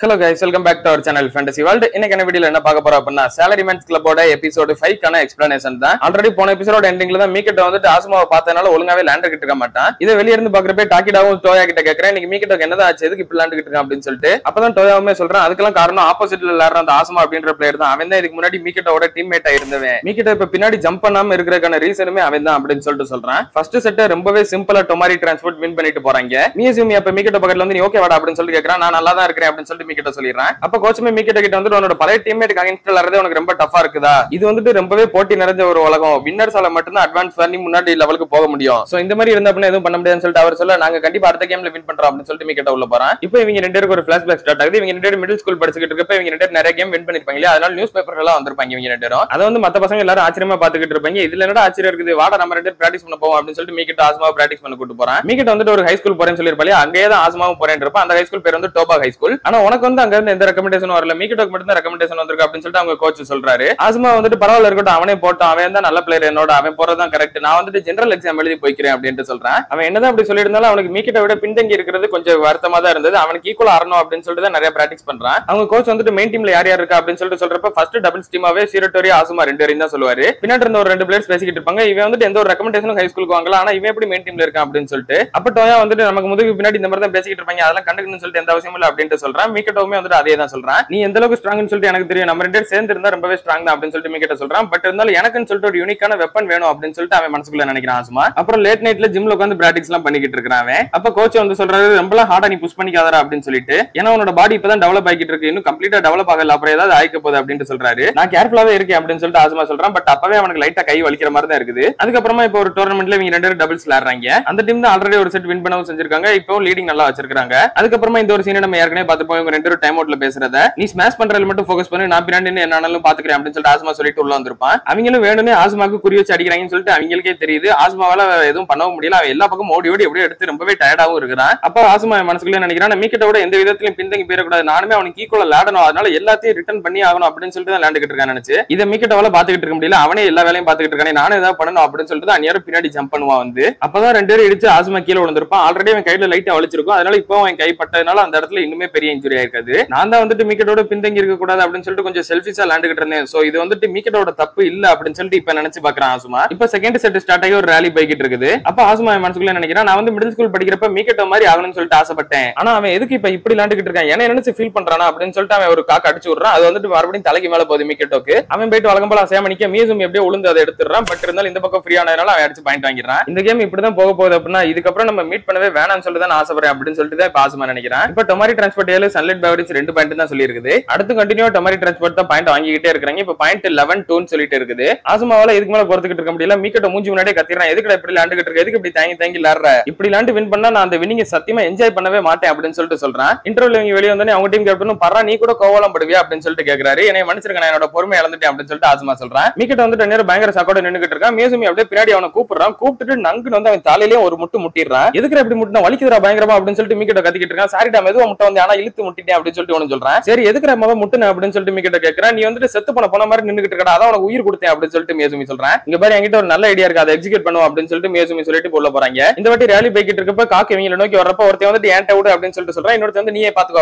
Hello guys, welcome back to our channel Fantasy World. இன்னைக்கு என்ன வீடியோல என்ன பார்க்க போறோம் அப்படினா Salaryman's Club-ஓட எபிசோட் 5 கான எக்ஸ்பிளனேஷன் தான். ஆல்ரெடி போன எபிசோட் எண்டிங்ல தான் மீக்கெட் வந்துட்டு ஆசுமாவை பார்த்தனால ஒழுங்காவே லேண்ட் கிட்ட இருக்க மாட்டான். இத வெளிய இருந்து பார்க்கறப்ப டாக்கிடாவும் டோயா கிட்ட கேக்குறேன், இன்னைக்கு மீக்கெட்டுக்கு என்னதான் ஆச்சு, எதுக்கு இப்படி லேண்ட் கிட்ட இருக்கான் அப்படினு சொல்லிட்டு. அப்பதான் டோயாவுமே சொல்றான், அதுக்கெல்லாம் காரணம் ஆப்போசிட்ல விளையாடுற அந்த ஆசுமா அப்படின்ற பிளேயர் தான். அவன் தான் இதுக்கு முன்னாடி மீக்கெட்டோட டீம்மேட்டா இருந்தவன். மீக்கெட் இப்ப பின்னாடி ஜம்ப் பண்ணாம இருக்கறதுக்கான ரீசனுமே அவன் தான் அப்படினு சொல்லிட்டு சொல்றான். ஃபர்ஸ்ட் செட் ரொம்பவே சிம்பிளா டொமாரி டிரான்ஸ்போர்ட் வின் பண்ணிட்டு போறாங்க. மியூசியம் அப்ப மீக்கெட் பக்கத்துல வந்து நீ ஓகே வாடா அப்படினு சொல்லிட்டு கேக்குறான். நான் நல்லா தான் இருக்கேன் அப்படினு சொல்லிட்டு மீக்கெட் சொல்லிடுறான். அப்ப கோச்சுமே மீக்கெட் கிட்ட வந்து உன்னோட பழைய டீம்மேட்டுக்கு அகைன்ஸ்ட் விளையாடுறது உனக்கு ரொம்ப டஃபா இருக்குதா, இது வந்துட்டு ரொம்பவே போட்டி நிறைஞ்ச ஒரு உலகம், வின்னர்ஸால மட்டும் தான் அட்வான்ஸ் பண்ணி முன்னாடி லெவலுக்கு போக முடியும். சோ இந்த மாதிரி இருந்த அப்படின்னா எதுவும் பண்ண முடியாதுன்னு சொல்லிட்டு அவர் சொல்ல, நாங்க கண்டிப்பா அடுத்த கேம்ல வின் பண்றோம் அப்படின்னு சொல்லிட்டு மீக்கெட் உள்ள போறான். இப்போ இவங்க ரெண்டு பேருக்கு ஒரு ஃபிளாஷ்பேக் ஸ்டார்ட் ஆகுது. இவங்க ரெண்டு பேரும் மிடில் ஸ்கூல் படிச்சுட்டு இருக்கப்ப இவங்க ரெண்டு பேரும் நிறைய கேம் வின் பண்ணிருப்பாங்க இல்லையா, அதனால நியூஸ் பேப்பர் எல்லாம் வந்திருப்பாங்க இவங்க ரெண்டு பேரும். அதை வந்து மத்த பசங்க எல்லாரும் ஆச்சரியமா பாத்துக்கிட்டு இருப்பாங்க. இதுல என்னடா ஆச்சரியம் இருக்குது, வாடா நம்ம ரெண்டு பேரும் பிராக்டிஸ் பண்ண போவோம் அப்படின்னு சொல்லிட்டு மீக்கெட் ஆஸ்மாவை பிராக்டிஸ் பண்ண கூட்டு போறான். மீக்கெட் வந்துட்டு ஒரு ஹை ஸ்கூல் போறேன்னு சொல்லிருப்பாங்க, அங்கேயே தான் ஆஸ்மாவும் போறேன்னு இருப்பான். அந்த ஹை ஸ்கூல் பேர் வந்து டோபா ஹை ஸ்கூல். ஆனா உனக்கு வந்து அங்க இருந்து எந்த ரெக்கமெண்டேஷனும் வரல, மீக்கெட்டுக்கு மட்டும் தான் ரெக்கமெண்டேஷன் வந்திருக்கு அப்படின்னு சொல்லிட்டு அவங்க கோச் சொல்றாரு. ஆஸ்மா வந்துட்டு பரவாயில்ல இருக்கட்டும், அவனே போட்டான், அவன் தான் நல்ல பிளேயர், என்னோட அவன் போறதான் கரெக்ட், நான் வந்துட்டு ஜெனரல் எக்ஸாம் எழுதி போய்க்கிறேன் அப்படின்னு சொல்றான். அவன் என்னதான் அப்படி சொல்லியிருந்தாலும் அவனுக்கு மீக்கெட்டை விட பின்தங்கி இருக்கிறது கொஞ்சம் வருத்தமா தான் இருந்தது. அவனுக்கு ஈக்குவல் ஆறணும் அப்படின்னு சொல்லிட்டு தான் நிறைய பிராக்டிஸ் பண்றான். அவங்க கோச் வந்துட்டு மெயின் டீம்ல யார் யார் இருக்கா அப்படின்னு சொல்லிட்டு சொல்றப்ப ஃபர்ஸ்ட் டபுள்ஸ் டீமாவே சீரட்டோரி ஆசுமா ரெண்டு பேரும் தான் சொல்லுவாரு. பின்னாடி இருந்த ஒரு ரெண்டு பிளேயர்ஸ் பேசிக்கிட்டு இருப்பாங்க. இவன் வந்துட்டு எந்த ஒரு ரெக்கமெண்டேஷனும் ஹை ஸ்கூலுக்கு வாங்கலாம், ஆனா இவன் எப்படி மெயின் டீம்ல இருக்கான் அப்படின்னு சொல்லிட்டு. அப்ப டோயா வந்துட்டு நமக்கு முதுகு பின்னாடி இந்த மாதிரி தான் பேசிக்கிட்டு இருப்பாங்க, அதெல்லாம் கண்டுக்கணும்னு சொல்லிட்டு எந்த அவசியமும் இல்லை அப்படின்னு சொல்றான். மீக்கெட்டோமே வந்துட்டு அதே தான் சொல்றான். நீ எந்த அளவுக்கு ஸ்ட்ராங்னு சொல்லிட்டு எனக்கு தெரியும், நம்ம ரெண்டு பேரும் சேர்ந்து இருந்தா ரொம்பவே ஸ்ட்ராங் தான் அப்படின்னு சொல்லிட்டு மீக்கெட்ட சொல்றான். பட் இருந்தாலும் எனக்குன்னு சொல்லிட்டு ஒரு யூனிக்கான வெப்பன் வேணும் அப்படின்னு சொல்லிட்டு அவன் மனசுக்குள்ள நினைக்கிறான் ஆசுமா. அப்புறம் லேட் நைட்ல ஜிம்ல உட்காந்து பிராக்டிஸ் எல்லாம் பண்ணிக்கிட்டு இருக்கான். அப்ப கோச் வந்து சொல்றாரு, ரொம்ப ஹார்டா நீ புஷ் பண்ணிக்காதடா அப்படின்னு சொல்லிட்டு, ஏன்னா உன்னோட பாடி இப்பதான் டெவலப் ஆகிட்டு இருக்கு, இன்னும் கம்ப்ளீட்டா டெவலப் ஆகல, அப்புறம் ஏதாவது ஆயிக்க போகுது அப்படின்னு சொல்றாரு. நான் கேர்ஃபுல்லாவே இருக்கேன் அப்படின்னு சொல்லிட்டு ஆசுமா சொல்றான். பட் அப்பவே அவனுக்கு லைட்டா கை வலிக்கிற மாதிரி தான் இருக்குது. அதுக்கப்புறமா இப்போ ஒரு டோர்னமெண்ட்ல இவங்க ரெண்டு பேரும் டபுள்ஸ் விளையாடுறாங்க. அந்த டீம் தான் ஆல்ரெடி ஒரு செட் வின் பண்ணவும் செஞ்சிருக்காங்க, இப்போ லீடிங் நல்லா வச்சிருக்காங்க. அதுக்கப்புறமா இந்த ஒரு சீனை நம்ம ஏற்கனவே பார்த்துப்போம், இவங்க ரெண்டு பேரும் டைம் அவுட்ல பேசுறத, நீ ஸ்மாஷ் பண்றதுல மட்டும் ஃபோக்கஸ் பண்ணி, நான் பின்னாடி என்னாலும் பாத்துக்கிறேன் அப்படின்னு சொல்லிட்டு ஆஸ்மா சொல்லிட்டு உள்ள வந்திருப்பான். அவங்களும் வேணும்னே ஆஸ்மாக்கு குறி வச்சு அடிக்கிறாங்கன்னு சொல்லிட்டு அவங்களுக்கே தெரியுது. ஆஸ்மாவால எதுவும் பண்ணவும் முடியல, அவன் எல்லா பக்கம் ஓடி ஓடி எப்படியோ எடுத்து ரொம்பவே டயர்டாவும் இருக்கிறான். அப்ப ஆஸ்மா மனசுக்குள்ள நினைக்கிறான், மீக்கெட்டோட எந்த விதத்திலும் பின்தங்கி போயிடக்கூடாது, நானுமே அவனுக்கு ஈக்குவலா விளையாடணும், அதனால எல்லாத்தையும் ரிட்டர்ன் பண்ணி ஆகணும் அப்படின்னு சொல்லிட்டு தான் விளையாண்டுட்டு இருக்கான்னு நினைச்சு இதை மீக்கெட்டோட பாத்துக்கிட்டு இருக்க முடியல, அவனே எல்லா வேலையும் பாத்துக்கிட்டு இருக்கானே, நானும் ஏதாவது பண்ணணும் அப்படின்னு சொல்லிட்டு தான் அந்நேரம் பின்னாடி ஜம்ப் பண்ணுவான். வந்து அப்பதான் ரெண்டு பேரும் இடிச்சு ஆஸ்மா கீழே விழுந்திருப்பான். ஆல்ரெடி அவன் கையில லைட்டா வலிச்சிருக்கும், அதனால இப்போ அவன் கைப்பட்டதுனால அந்த இடத்துல இன்னுமே பெரிய இன்ஜுரி ஆயிருக்காது. நான் தான் வந்துட்டு மீக்கெட்டோட பின்தங்கி இருக்க கூடாது அப்படின்னு சொல்லிட்டு கொஞ்சம் செல்ஃபிஷா விளையாண்டுகிட்டு இருந்தேன். சோ இது வந்துட்டு மீக்கெட்டோட தப்பு இல்ல அப்படின்னு சொல்லிட்டு இப்ப நினைச்சு பாக்குறான் ஆசுமா. இப்ப செகண்ட் செட் ஸ்டார்ட் ஆகி ஒரு ரேலி போய்கிட்டு இருக்குது. அப்ப ஆசுமா மனசுக்குள்ள நினைக்கிறான், நான் வந்து மிடில் ஸ்கூல் படிக்கிறப்ப மீக்கெட்டோ மாதிரி ஆகணும்னு சொல்லிட்டு ஆசைப்பட்டேன், ஆனா அவன் எதுக்கு இப்ப இப்படி விளையாண்டுகிட்டு இருக்கான், என்ன நினைச்சு ஃபீல் பண்றானா அப்படின்னு சொல்லிட்டு அவன் ஒரு காக்க அடிச்சு விடுறான். அது வந்துட்டு மறுபடியும் தலைக்கு மேல போகுது மீக்கெட்டோக்கு. அவன் போயிட்டு வழக்கம் போல சேமனிக்க மியூசியம் எப்படியோ உளுந்து அதை எடுத்துறான். பட் இருந்தாலும் இந்த பக்கம் ஃப்ரீ ஆனதுனால அவன் அடிச்சு பாயிண்ட் வாங்கிடுறான். இந்த கேம் இப்படிதான் போக போகுது அப்படின்னா இதுக்கப்புறம் நம்ம மீட் பண்ணவே வேணாம்னு சொல்லிட்டு தான் ஆசைப்படுறேன் அப்படின்னு சொல்லிட்டு தான் இப்ப ஆசுமா நினைக்கிறான். இப்ப டொமாரி டிரான்ஸ்போர்ட் 7 சன்லைட் பெவரேஜ் 2 பாயிண்ட் தான் சொல்லி இருக்குது. அடுத்து கண்டினியூ டொமாரி டிரான்ஸ்போர்ட் தான் பாயிண்ட் வாங்கிக்கிட்டே இருக்காங்க. இப்ப பாயிண்ட் 11-2 சொல்லிட்டு இருக்குது. ஆசுமாவால இதுக்கு மேல பொறுத்துக்கிட்டு இருக்க முடியல. மீக்கெட்ட மூஞ்சி முன்னாடியே கத்திறான், எதுக்கு இப்படி விளையாண்டுகிட்டு இருக்க, எதுக்கு இப்படி தாங்கி தாங்கி விளையாடுற, இப்படி விளையாண்டு வின் பண்ணா நான் அந்த வின்னிங்கை சத்தியமா என்ஜாய் பண்ணவே மாட்டேன் அப்படின்னு சொல்லிட்டு சொல்றான். இன்டர்வியூல இவங்க வெளியே வந்தோடனே அவங்க டீம் கேப்டன் பரா நீ கூட கோவலம் படுவியா அப்படின்னு சொல்லிட்டு கேக்குறாரு. என்னை மன்னிச்சிருக்கேன், என்னோட பொறுமை இழந்துட்டேன் அப்படின்னு சொல்லிட்டு ஆசுமா சொல்றான். மீக்கெட்ட வந்துட்டு நேரம் பயங்கர சாக்கோட நின்னுகிட்டு இருக்கான். மியூசியம் அப்படியே பின்னாடி அவனை கூப்பிடுறான். கூப்பிட்டு நங்குன்னு வந்து அவன் தலையிலேயே ஒரு முட்டு முட்டிடுறான். எதுக்கு இப்படி முட்டினா வலிக்குதுரா பயங்கரமா அப்படின்னு சொல்லிட்டு மீக்கெட்ட கத்திக்கிட்டு இருக்கான். சாரிடா மெதுவா முட்டை வந்து ஆனா இழுத்து முட்டிட்டேன் அப்படின்னு சொல்லிட்டு ஒன்னு சொல்றான். சரி எதுக்கு நம்ம முட்டுன அப்படின்னு சொல்லிட்டு மீக்கெட்ட கேக்குறான். நீ வந்துட்டு செத்து போன மாதிரி நின்னுகிட்டு இருக்கா, அதான் உனக்கு உயிர் கொடுத்தேன் அப்படின்னு சொல்லிட்டு மியூசியம் சொல்றான். இங்க பாரு என்கிட்ட ஒரு நல்ல ஐடியா இருக்கு, அதை எக்ஸிக்யூட் பண்ணுவோம் அப்படின்னு சொல்லிட்டு மியூசியம் சொல்லிட்டு உள்ள போறாங்க. இந்த வாட்டி ரேலி போய்கிட்டு இருக்கப்ப காக்கு இவங்களை நோக்கி வரப்ப ஒருத்தன் வந்துட்டு ஏன்ட்ட விடு அப்படின்னு சொல்லிட்டு சொல்றான், இன்னொருத்தன் வந்து நீயே பாத்துக்கோ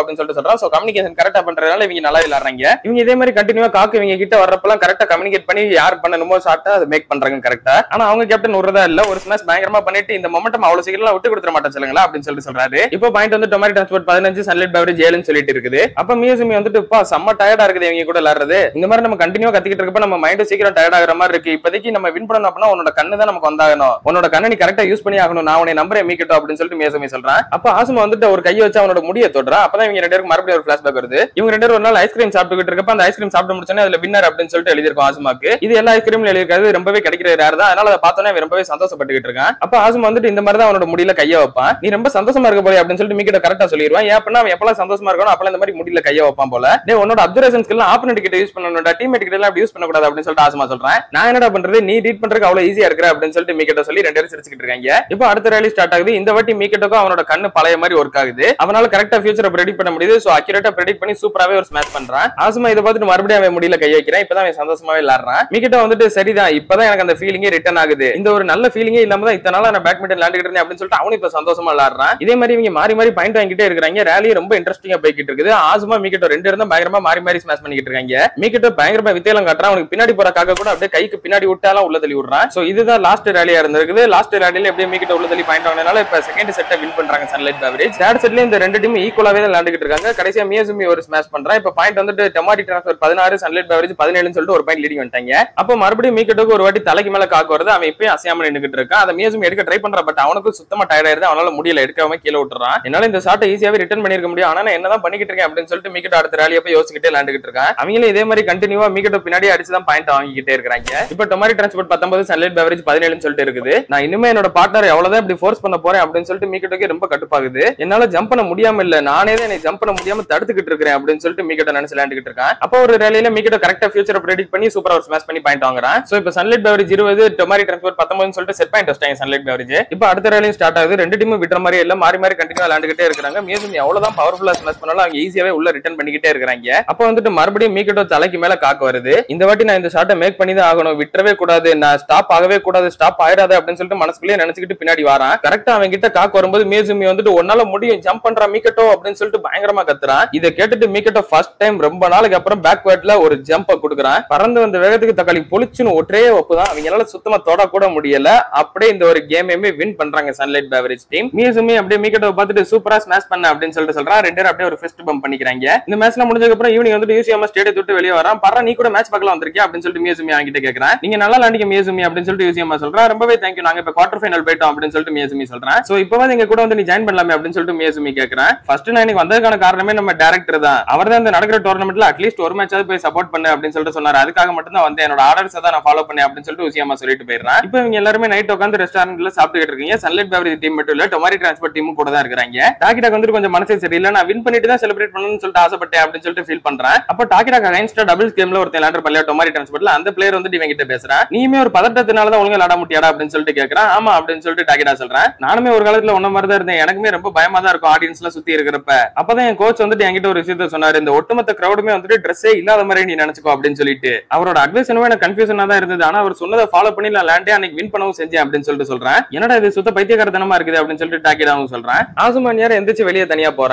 அப்படின்னு சொல்லிட்டு சொல்றான். சோ கம்யூனிகேஷன் கரெக்டா பண்றதுனால இவங்க நல்லா விளையாடுறாங்க. இவங்க இதே மாதிரி கண்டினியூவா காக்கு இவங்க கிட்ட வரப்பெல்லாம் கரெக்டா கம்யூனிகேட் பண்ணி யார் பண்ணணுமோ ஷார்ட்டா அதை மேக் பண்றாங்க கரெக்டா. ஆனா அவங்க கேப்டன் விடுறதா இல்ல, ஒரு ஸ்மாஷ் பயங்கரமா பண்ணிட்டு இந்த மொமெண்டம் அவ்வளவு சீக்கிரம் விட்டு கொடுத்துட மாட்டேன் சொல்லுங்களா அப்படின்னு சொல்லிட்டு சொல்றாரு. இப்போ பாயிண்ட் வந்து டொமாரி டிரான்ஸ்போர்ட் 15 சன்லைட் பெவரேஜ் 7 சொல்லிட்டு இருக்குது. அப்ப மியூசியம் வந்துட்டு செம்ம டயர்டா இருக்குது இவங்க கூட விளையாடுறது. இந்த மாதிரி நம்ம கண்டினியூவா கத்திக்கிட்டு இருக்கப்ப நம்ம மைண்ட் சீக்கிரம் டயர்ட் ஆகிற மாதிரி இருக்கு. இப்போதைக்கு நம்ம வின் பண்ணணும் அப்படின்னா உன்னோட கண்ணு தான் நமக்கு வந்தாகணும், உன்னோட கண்ணை நீ கரெக்டா யூஸ் பண்ணி ஆகணும், நான் உன்னை நம்புறேன் மீக்கெட்டோ அப்படின்னு சொல்லிட்டு மியூசியம் சொல்றான். அப்ப ஆசுமா வந்துட்டு ஒரு கையை வச்சு அவனோட முடியை தொடுறான். அப்பதான் இவங்க ரெண்டு பேருக்கு மறுபடியும் ஒரு பிளாஷ்பேக் வருது. இவங்க ரெண்டு பேரும் ஒரு நாள் ஐஸ்கிரீம் சாப்பிட்டுக்கிட்டு இருக்கப்ப அந்த ஐஸ்கிரீம் சாப்பிட்டு முடிச்சோன்னே அதுல வின்னர் அப்படின்னு சொல்லிட்டு எழுதிருக்கும் ஆசுமாக்கு. இது எல்லா ஐஸ்கிரீம்ல எழுதிருக்காது, ரொம்பவே கிடைக்கிற ரேர் தான், அதனால அதை பார்த்தோன்னே ரொம்பவே சந்தோஷப்பட்டுக்கிட்டு இருக்கான். அப்ப ஆசுமா வந்துட்டு இந்த மாதிரி தான் அவனோட முடியல கையை வைப்பான். நீ ரொம்ப சந்தோஷமா இருக்க போய் அப்படின்னு சொல்லிட்டு மீக்கெட்ட கரெக்டா சொல்லிடுவான். ஏன் அப்படின்னா அவன் எப்பெல்லாம் சந்தோஷமா இருக்கணும் அப்பெல்லாம் இந்த மாதிரி முடியல கையை வைப்பான் போல. டேய் உன்னோட அப்சர்வேஷன் ஸ்கில் ஆப்போனன்ட் கிட்ட யூஸ் பண்ணணும்டா, டீம்மேட் கிட்ட எல்லாம் யூஸ் பண்ணக்கூடாது அப்படின்னு சொல்லிட்டு ஆசுமா சொல்றான். நான் என்னடா பண்றது, நீ ரீட் பண்றதுக்கு அவ்வளவு ஈஸியா இருக்கிற அப்படின்னு சொல்லிட்டு மீக்கெட்ட சொல்லி ரெண்டு பேரும் சிரிச்சுக்கிட்டு இருக்காங்க. இப்போ அடுத்த ரேலி ஸ்டார்ட் ஆகுது. இந்த வாட்டி மீக்கெட்டுக்கும் அவனோட கண்ணு பழைய மாதிரி ஒர்க் ஆகுது. அவனால கரெக்டா ஃபியூச்சரை ப்ரெடிக்ட் பண்ண முடியுது. சோ அக்யூரேட்டா ப்ரெடிக்ட் பண்ணி சூப்பராவே ஒரு ஸ்மாஷ் பண்றான். ஆசுமா இதை பார்த்துட்டு மறுபடியும் அவன் முடியல கை வைக்கிறான். இப்பதான் அவன் சந்தோஷமாவே விளையாடுறான். மீக்கெட்ட வந்துட்டு சரிதான், இப்பதான் எனக்கு அந்த ஃபீலிங்கே ரிட்டர்ன் ஆகுது, இந்த ஒரு நல்ல ஃபீலிங்கே இல்லாம தான் இத்தனை நாளா நான் பேட்மிண்டன் விளையாண்டுக்கிட்டு இருந்தேன் அப்படின்னு சொல்லிட்டு அவனும் இப்ப சந்தோஷமா விளையாடுறான். இதே மாதிரி இவங்க மாறி மாறி பாயிண்ட் வாங்கிட்டே இருக்காங்க. ரேலி ரொம்ப இன்ட்ரெஸ்டிங்கா போய்கிட்டு இருக்குது. ஆசுமா மீக்கிட்டோ ரெண்டு இருந்தா பயங்கரமா மாறி மாறி ஸ்மாஷ் பண்ணிக்கிட்டு இருக்காங்க. மீக்கிட்டோ பயங்கரமா வித்தையெல்லாம் காட்டுறான். அவனுக்கு பின்னாடி போற காக்க கூட அப்படியே கைக்கு பின்னாடி விட்டாலாம் உள்ள தள்ளி விடுறான். சோ இதுதான் லாஸ்ட் ரேலியா இருந்திருக்குது. லாஸ்ட் ரேலியில எப்படியே மீக்கிட்டோ உள்ள தள்ளி பாயிண்ட் வாங்கினால இப்ப செகண்ட் செட்டை வின் பண்றாங்க சன்லைட் பெவரேஜ். தேர்ட் செட்ல இந்த ரெண்டு டீம் ஈக்குவலாவே தான் விளையாண்டுட்டு இருக்காங்க. கடைசியா மியாசுமி ஒரு ஸ்மாஷ் பண்றான். இப்ப பாயிண்ட் வந்துட்டு டெமாரி டிரான்ஸ்ஃபர் 16 சன்லைட் பெவரேஜ் 17 சொல்லிட்டு ஒரு பாயிண்ட் லீடிங் வந்துட்டாங்க. அப்ப மறுபடியும் மீக்கிட்டோக்கு ஒரு வாட்டி தலைக்கு மேல காக்க வருது. அவன் இப்பயும் அசையாம நின்னுகிட்டு இருக்கான். அதை மியாசுமி எடுக்க ட்ரை பண்றான். பட் அவனுக்கு சுத்தமா டயர்ட் ஆயிருது. அவனால முடியல, எடுக்காம கீழே விட்டுறான். என்னால இந்த ஷாட்டை ஈஸியாவே ரிட்டர்ன் பண்ணிருக்க முடியும். ஆனா நான் என்னதான் பண்ணிக்கிட்டு இருக்கேன் அப்படின்னு சொல்லிட்டு மீக்கிட்டோ அடுத்த ரேலியை போய் யோசிச்சுக்கிட்டே விளையாண்டுகிட்டு இருக்கான். அவங்களும் இதே மாதிரி கண்டினியூவா மீக்கிட்டோ பின்னாடி அடிச்சுதான் பாயிண்ட் வாங்கிக்கிட்டே இருக்காங்க. இப்ப டொமாரி டிரான்ஸ்போர்ட் 19 சன்லைட் பெவரேஜ் 17 சொல்லிட்டு இருக்குது. நான் இனிமே என்னோட பார்ட்னர் எவ்வளவுதான் இப்படி ஃபோர்ஸ் பண்ண போறேன் அப்படின்னு சொல்லிட்டு மீக்கிட்டோக்கு ரொம்ப கட்டுப்பாகுது. என்னால ஜம்ப் பண்ண முடியாம இல்ல, நானே தான் என்னை ஜம்ப் பண்ண முடியாம தடுத்துக்கிட்டு இருக்கேன் அப்படின்னு சொல்லிட்டு மீக்கிட்டோ நினைச்சு விளையாண்டுகிட்டு இருக்கான். அப்போ ஒரு ரேலியில மீக்கிட்டோ கரெக்டா ஃபியூச்சரை ப்ரெடிக்ட் பண்ணி சூப்பரா ஒரு ஸ்மாஷ் பண்ணி பாயிண்ட் வாங்குறான். சோ இப்ப சன்லைட் பெவரேஜ் 20 டொமாரி டிரான்ஸ்போர்ட் 19 சொல்லிட்டு செட் பாயிண்ட் வச்சிட்டாங்க சன்லைட் பெவரேஜ். இப்ப அடுத்த ரேலியும் ஸ்டார்ட் ஆகுது. ரெண்டு டீமும் விட்ற மாதிரி இல்ல, மாறி மாறி கண்டினியூவா விளையாண்டுகிட்டே இருக்காங்க. மியாசுமி எவ்வளவுதான் பவர்ஃபுல்லா ஸ்மாஷ் பண்ணாலும் அவங்க ஈஸியாவே உள்ள ரிட்டர்ன் பண்ணிக்கிட்டே இருக்காங்க. அப்ப வந்துட்டு மறுபடியும் மீக்கிட்டோ தலைக்கு மேல காக்க வருது. இந்த வாட்டி நான் இந்த ஷாட்டை மேக் பண்ணி தான் ஆகணும், விட்டுறவே கூடாது, நான் ஸ்டாப் ஆகவே கூடாது, ஸ்டாப் ஆயிடாது அப்படின்னு சொல்லிட்டு மனசுக்குள்ளே நினைச்சுக்கிட்டு பின்னாடி வரான். கரெக்டா அவங்க கிட்ட காக்க வரும்போது மியாசுமி வந்துட்டு ஒன்னால முடியும், ஜம்ப் பண்ற மீக்கிட்டோ அப்படின்னு சொல்லிட்டு பயங்கரமா கத்துறான். இதை கேட்டுட்டு மீக்கிட்டோ ஃபர்ஸ்ட் டைம் ரொம்ப நாளுக்கு அப்புறம் பேக்வேர்ட்ல ஒரு ஜம்ப் கொடுக்குறான். பறந்து வந்த வேகத்துக்கு தக்காளி பொலிச்சுன்னு ஒற்றே ஒப்புதான். அவங்களால சுத்தமா தொட கூட முடியல. அப்படியே இந்த ஒரு கேமையுமே வின் பண்றாங்க சன்லைட் பெவரேஜ் டீம். மியாசுமி அப்படியே மீக்கிட்டோ பார்த்துட்டு சூப்பரா ஸ்மாஷ் பண்ண அப்படின்னு சொல்லிட்டு சொல்றான். ரெண்டு பேரும் அப்படியே ஒரு ஃபர்ஸ்ட் பம்ப் பண்ணிக்கிறாங்க. இந்த மேட்ச்ல முடிஞ்சதுக்கு அப்புறம் ஈவினிங் வந்து யூசிஎம் ஸ்டேடியத்தை விட்டு வெளியே வரான். பரா நீ கூட மேட்ச் பார்க்கலாம் வந்திருக்கியா அப்படின்னு சொல்லிட்டு மியாசுமி அவங்கிட்ட கேக்குறான். நீங்க நல்லா விளையாண்டிங்க மியாசுமி அப்படின்னு சொல்லிட்டு யூசிஎம் சொல்றான். ரொம்பவே தேங்க்யூ, நாங்க இப்ப குவார்டர் ஃபைனல் போயிட்டோம் அப்படின்னு சொல்லிட்டு மியாசுமி சொல்றான். சோ இப்பவே எங்க கூட வந்து நீ ஜாயின் பண்ணலாமே அப்படின்னு சொல்லிட்டு மியாசுமி கேக்குறான். ஃபர்ஸ்ட் நான் இன்னைக்கு வந்ததுக்கான காரணமே நம்ம டைரக்டர் தான். அவர் தான் இந்த நடக்கிற டோர்னமெண்ட்ல அட்லீஸ்ட் ஒரு மேட்சாவது போய் சப்போர்ட் பண்ணு அப்படின்னு சொல்லிட்டு சொன்னாரு. அதுக்காக மட்டும் தான் வந்து என்னோட ஆர்டர்ஸ் தான் நான் ஃபாலோ பண்ணேன் அப்படின்னு சொல்லிட்டு யூசிஎம் சொல்லிட்டு போயிடுறான். இப்போ இவங்க எல்லாருமே நைட் உட்காந்து ரெஸ்டாரண்ட்ல சாப்பிட்டுட்டு இருக்கீங்க. சன்லைட் பெவரேஜ் டீம் மட்டும் இல்ல, டொமாரி டிரான்ஸ்போர்ட் டீமும் கூட தான் இருக்காங்க. டாக்கிடாக்கு வந்து கொஞ்சம் மனசே சரியில்லை, நான் வின் பண்ணிட்டு தான் செலிப்ரேட் பண்ணணும்னு சொல்லிட்டு ஆசைப்பட்டேன் அப்படின்னு சொல்லிட்டு ஃபீல் பண்றேன். அப்ப டாக்கிடாக்கு அகைன்ஸ்டா டபுள்ஸ் கேம்ல ஒருத்தன் விளையாடுற பள்ளியா டொமாரி டிரான்ஸ்போர்ட்ல அந்த பிளேயர் வந்து இவங்க கிட்ட பேசுறான். நீயுமே ஒரு பதட்டத்தினால தான் ஒழுங்கா விளையாட முடியாடா அப்படின்னு சொல்லிட்டு கேக்குறான். ஆமா அப்படின்னு சொல்லிட்டு டாக்கிடா சொல்றேன். நானுமே ஒரு காலத்துல ஒன்ன மாதிரி தான் இருந்தேன், எனக்குமே ரொம்ப பயமா தான் இருக்கும் ஆடியன்ஸ்ல சுத்தி இருக்கிறப்ப. அப்பதான் என் கோச் வந்துட்டு என்கிட்ட ஒரு விஷயத்த சொன்னாரு, இந்த ஒட்டுமொத்த கிரௌடுமே வந்துட்டு ட்ரெஸ்ஸே இல்லாத மாதிரி நீ நினைச்சுக்கோ அப்படின்னு சொல்லிட்டு. அவரோட அட்வைஸ் என்னவோ எனக்கு கன்ஃபியூஷனா தான் இருந்தது. ஆனா அவர் சொன்னதை ஃபாலோ பண்ணி நான் லேண்டே அன்னைக்கு வின் பண்ணவும் செஞ்சேன் அப்படின்னு சொல்லிட்டு சொல்றேன். என்னடா இது சுத்த பைத்தியக்காரத்தனமா இருக்குது அப்படின்னு சொல்லிட்டு டாக்கிடாவும் சொல்றேன். ஆசுமா யாரும் எந்திரிச்சு வெளியே தனியா போறாங்க.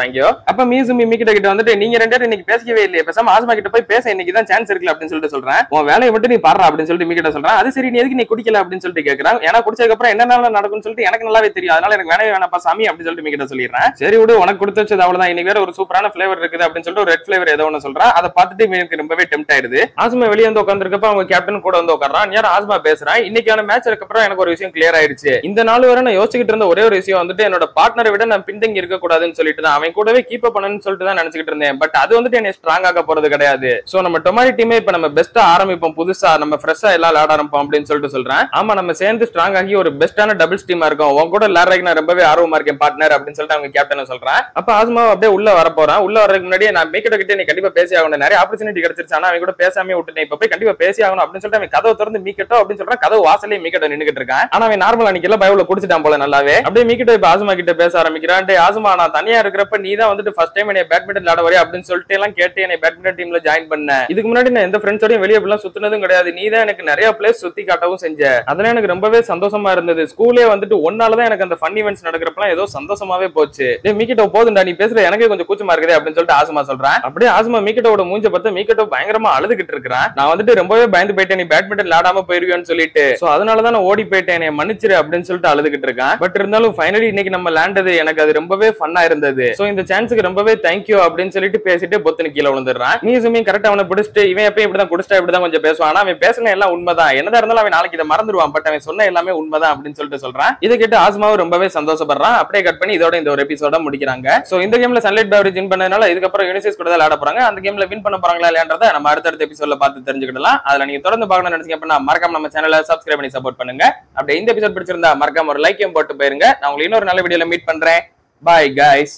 அப்ப மியாசுமி மீக்கிட்ட கிட்ட வந்துட்டு நீங்க ரெண்டு பேரும் இன்னைக்கு பேசவே இல்லையே, பேசாம ஆசுமா கிட்ட போய் பேச இன்னைக்கு தான் சான்ஸ் இருக்குல்ல அப்படின்னு சொல்லிட்டு சொல்றேன். உன் வேலையை மட்டும் நீ பாடுறா அப்படின்னு சொல்லிட்டு மீக்கிட்ட சொல்றேன். அது சரி, நீ எதுக்கு நீ குடிக்கல அப்படின்னு சொல்லிட்டு கேக்குறான். ஏன்னா குடிச்சதுக்கு அப்புறம் என்னென்ன நடக்கும்னு சொல்லிட்டு எனக்கு நல்லாவே தெரியும், அதனால எனக்கு வேணவே வேணாப்பா சாமி அப்படின்னு சொல்லிட்டு மீக்கிட்ட சொல்லிடுறேன். சரி விடு, உனக்கு கொடுத்து வச்சது அவ்வளவுதான், இன்னைக்கு வேற ஒரு சூப்பரான ஃபிளேவர் இருக்குது அப்படின்னு சொல்லிட்டு ஒரு ரெட் ஃபிளேவர் ஏதோ ஒன்னு சொல்றான். அதை பார்த்துட்டு எனக்கு ரொம்பவே டெம்ட் ஆயிடுது. ஆசுமா வெளியே வந்து உட்காந்துருக்கப்ப அவங்க கேப்டன் கூட வந்து உட்காரான். யார் ஆசுமா பேசுறான். இன்னைக்கான மேட்ச்க்கு அப்புறம் எனக்கு ஒரு விஷயம் கிளியர் ஆயிடுச்சு. இந்த நாள் வரை நான் யோசிச்சுட்டு இருந்த ஒரே ஒரு விஷயம் வந்துட்டு என்னோட பார்ட்னரை விட நான் பின்தங்கி இருக்க கூடாதுன்னு சொல்லிட்டு தான், அவன் கூடவே கீப் அப் பண்ணணும்னு சொல்லிட்டு தான் நினைச்சிட்டு இருந்தேன். பட் அது வந்துட்டு என்ன ஸ்ட்ராங் ஆக போறது கிடையாது. சோ நம்ம டொமாரி டீமே இப்ப நம்ம பெஸ்டா ஆரம்பிப்போம், புதுசா நம்ம ஃப்ரெஷ்ஷா எல்லாம் விளையாட ஆரம்பிப்போம் அப்படின்னு சொல்லிட்டு சொல்றேன். ஆமா, நம்ம சேர்ந்து ஸ்ட்ராங் ஆகி ஒரு பெஸ்டான டபுள்ஸ் டீமா இருக்கும், உங்க கூட விளையாடுறதுக்கு நான் ரொம்பவே ஆர்வமா இருக்கேன் பார்ட்னர் அப்படின்னு சொல்லிட்டு அவங்க கேப்டன் சொல்றேன். அப்ப ஆசுமா அப்படியே உள்ள வர போறான். உள்ள வரதுக்கு முன்னாடி நான் மீக்கிட்ட கிட்ட நீ கண்டிப்பா பேசி ஆகணும், நிறைய ஆப்பர்ச்சுனிட்டி கிடைச்சிருச்சு, ஆனா அவங்க கூட பேசாமே விட்டுட்டேன், இப்ப போய் கண்டிப்பா பேசி ஆகணும் அப்படின்னு சொல்லிட்டு அவன் கதவை திறந்து மீக்கிட்டோ அப்படின்னு சொல்றான். கதவு வாசலே மீக்கிட்ட நின்னுகிட்டு இருக்கான். ஆனா அவன் நார்மலா நிக்கல, பயவுல குடிச்சிட்டான் போல நல்லாவே. அப்படியே மீக்கிட்ட இப்ப ஆசுமா கிட்ட பேச ஆரம்பிக்கிறான். ஆசுமா, நான் தனியா இருக்கிறப்ப நீ தான் வந்துட்டு ஃபர்ஸ்ட் டைம் என்னை பேட்மிண்டன் விளையாட வரையா அப்படின்னு சொல்லிட்டு எல்லாம் கேட்டு என்னை பேட்மிண்டன் டீம்ல ஜாயின் பண்ண. இதுக்கு முன்னாடி நான் எந்த ஃப்ரெண்ட்ஸோடயும் வெளியே அப்படிலாம் சுத்தினதும் கிடையாது, நீ தான் எனக்கு நிறைய பிளேஸ் சுத்தி காட்டவும் செஞ்ச. அதெல்லாம் எனக்கு ரொம்பவே சந்தோஷமா இருந்தது. ஸ்கூலே வந்துட்டு ஒன்னாலதான் எனக்கு அந்த ஃபன் ஈவென்ட்ஸ் நடக்கிறப்பலாம் ஏதோ சந்தோஷமாவே போச்சு. மீக்கிட்ட போதுண்டா, நீ பேசுற எனக்கே கொஞ்சம் கூச்சமா இருக்குது அப்படின்னு சொல்லிட்டு ஆசுமா சொல்றேன். அப்படியே ஆசுமா மீக்கிட்டோட மூஞ்ச பார்த்து மீக்கிட்டோ பயங்கரமா அழுதுகிட்டு இருக்கிறான். நான் வந்துட்டு ரொம்பவே பயந்து போயிட்டேன், நீ பேட்மிண்டன் விளையாடாம போயிருவியோன்னு சொல்லிட்டு. சோ அதனாலதான் நான் ஓடி போயிட்டேன், என்னை மன்னிச்சிரு அப்படின்னு சொல்லிட்டு அழுதுகிட்டு இருக்கான். பட் இருந்தாலும் ஃபைனலி இன்னைக்கு நம்ம விளையாண்டது எனக்கு அது ரொம்பவே ஃபன்னா இருந்தது. சோ இந்த சான்ஸுக்கு ரொம்பவே தேங்க்யூ அப்படின்னு சொல்லிட்டு பேசிட்டு பொத்துன்னு கீழே விழுந்துடுறான். மியாசுமி கரெக்டா அவனை பிடிச்சிட்டு இவன் எப்பயும் இப்படிதான் குடிச்சிட்டா இப்படிதான் கொஞ்சம் பேசுவான், ஆனா அவன் பேசின எல்லாம் உண்மைதான், என்னதான் இருந்தாலும் அவன் நாளைக்கு இதை மறந்துடுவான், பட் அவன் சொன்ன எல்லாமே உண்மைதான் அப்படின்னு சொல்லிட்டு சொல்றான். இதை கேட்டு ஆசுமாவும் ரொம்பவே சந்தோஷப்படுறான். அப்படியே கட் பண்ணி இதோட இந்த ஒரு எபிசோட முடிக்கிறாங்க. சோ இந்த கேம்ல சன்லைட் பெவரேஜ் வின் பண்ணதுனால இதுக்கப்புறம் யூனிசெஸ் கூட தான் விளையாட போறாங்க. அந்த கேம்ல வின் பண்ண போறாங்களா இல்லையான்றதை நம்ம அடுத்தடுத்த எபிசோட்ல பார்த்து தெரிஞ்சுக்கிடலாம். அதுல நீங்க தொடர்ந்து பார்க்கணும்னு நினைச்சீங்க அப்படின்னா மறக்காம நம்ம சேனலை சப்ஸ்கிரைப் பண்ணி சப்போர்ட் பண்ணுங்க. அப்படியே இந்த எபிசோட் பிடிச்சிருந்தா மறக்காம ஒரு லைக்கையும் போட்டு போயிருங்க. நான் உங்களுக்கு இன்னொரு நல்ல வீடியோல மீட் பண்றேன். Bye guys.